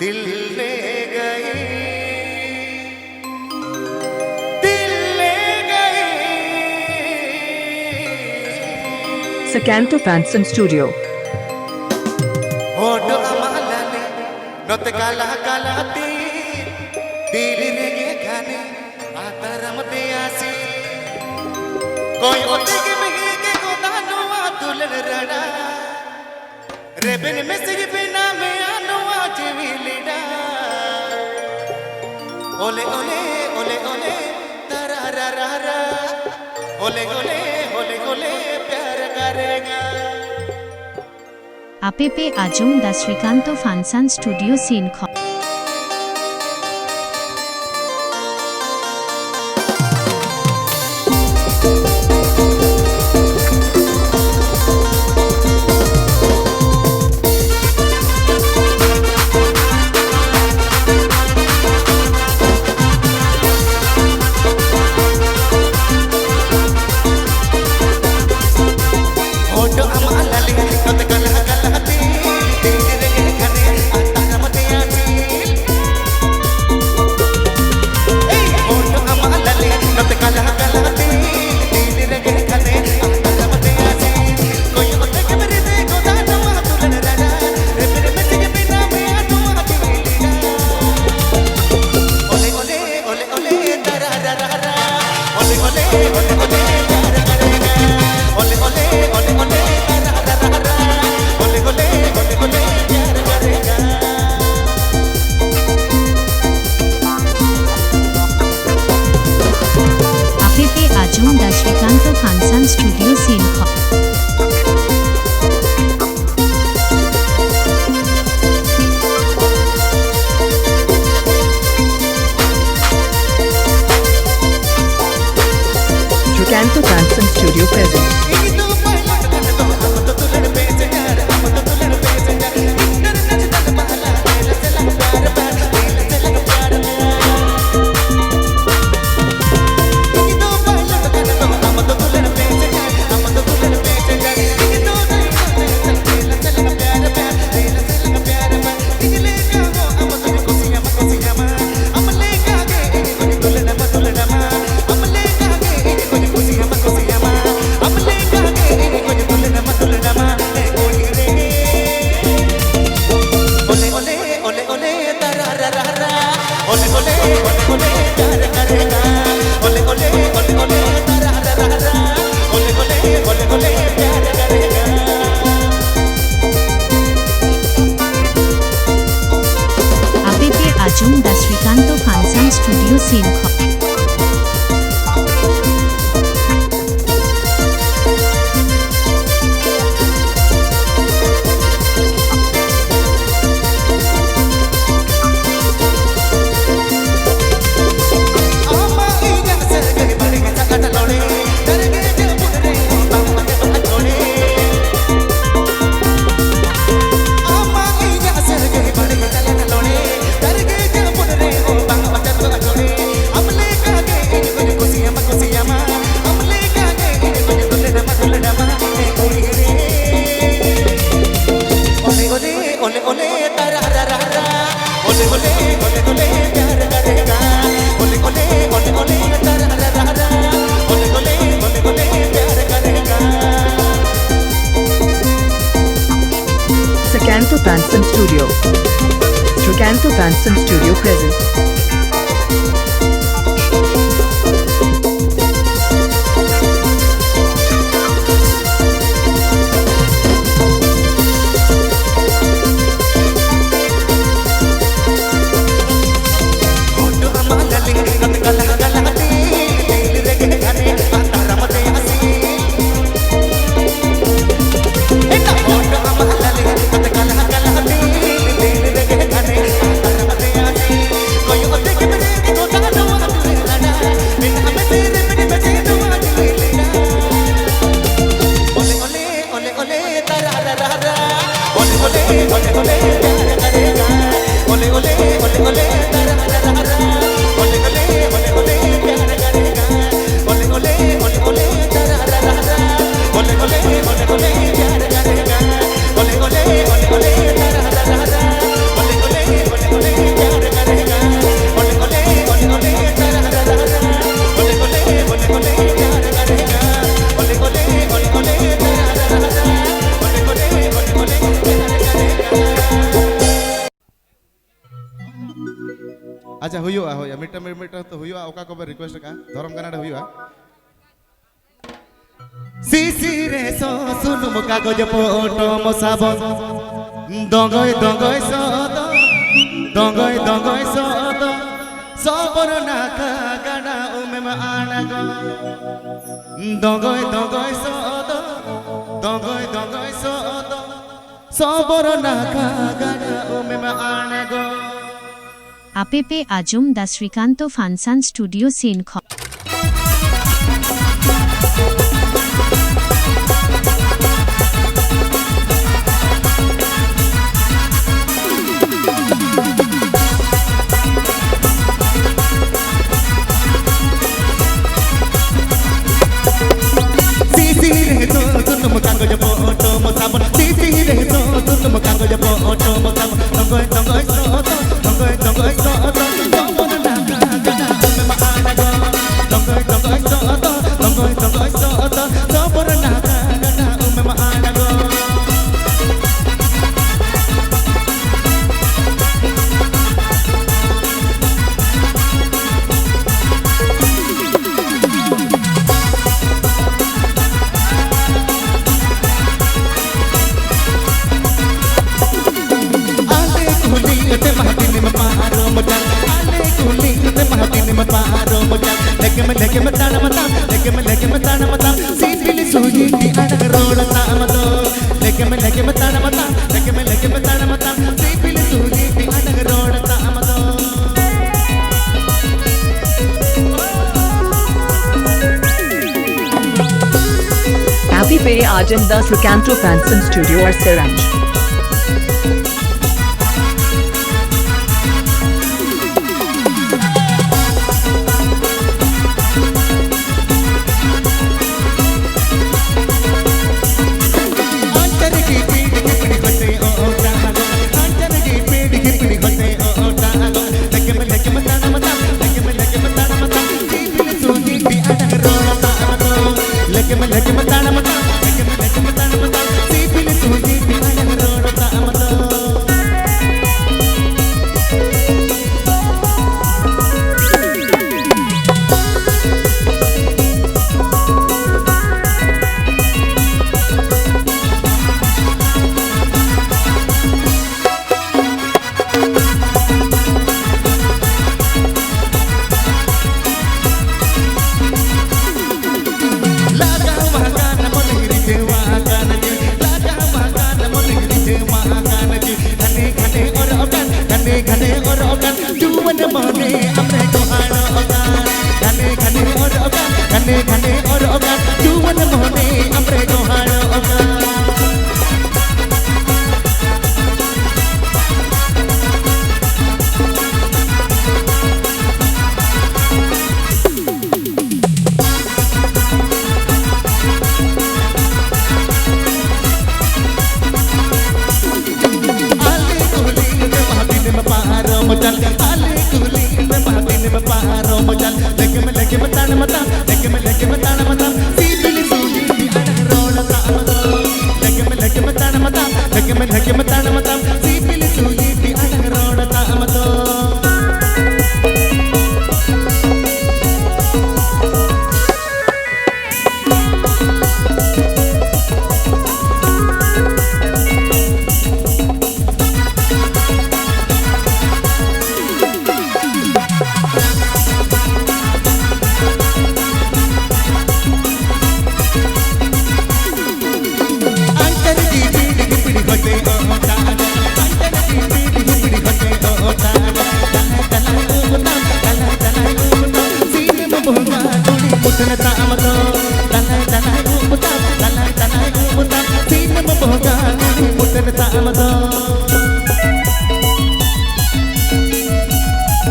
दिल ले गई, दिल ले गई। Sacanto Fansom Studio. होठ अमालाले नत काला काला दिल रे खाने आता रमते आसी कोई होते के मही के गोदानो दुल्हन रड़ा रेबन में सिर पे नाम आनो आज भी लीडा ओले ओले ओले ओले तारा रा रा रा ओले ओले ओले ओले प्यार करेगा। APP Ajum da Srikanto Fansan Studio Scene Ajum da Srikanto Fansan Studio Scene Sacanto Fansom Studio presents. APP Ajum da Srikanto Fansan Studio Scene Sacanto Fansom Studio. Sacanto Fansom Studio presents. अच्छा हुआ हो या मिटा मिटा तो हुआ ओका को रिक्वेस्ट का धर्म कनाडा हुआ सीसी रे सो सुनु मुका को जो फोटो मोसाबो दंगय दंगय सद दंगय सद सबर नाका गाना उमे मा आना गो दंगय सद दंगय सद सबर नाका गाना उमे मा आना गो APP Ajum da Srikanto Fansan Studio Scene APP Ajum da Srikanto Fansan Studio or Siranj.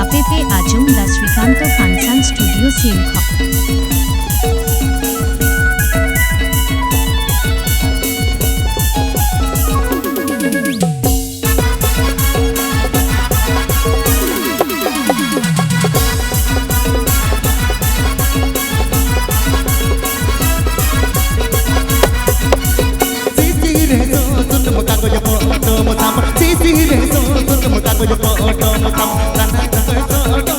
APP Ajum da Srikanto Fansan Studio Scene Sisi re so, tu mo ta ko jo po to mo tam, tan tan so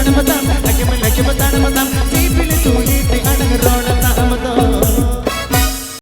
बता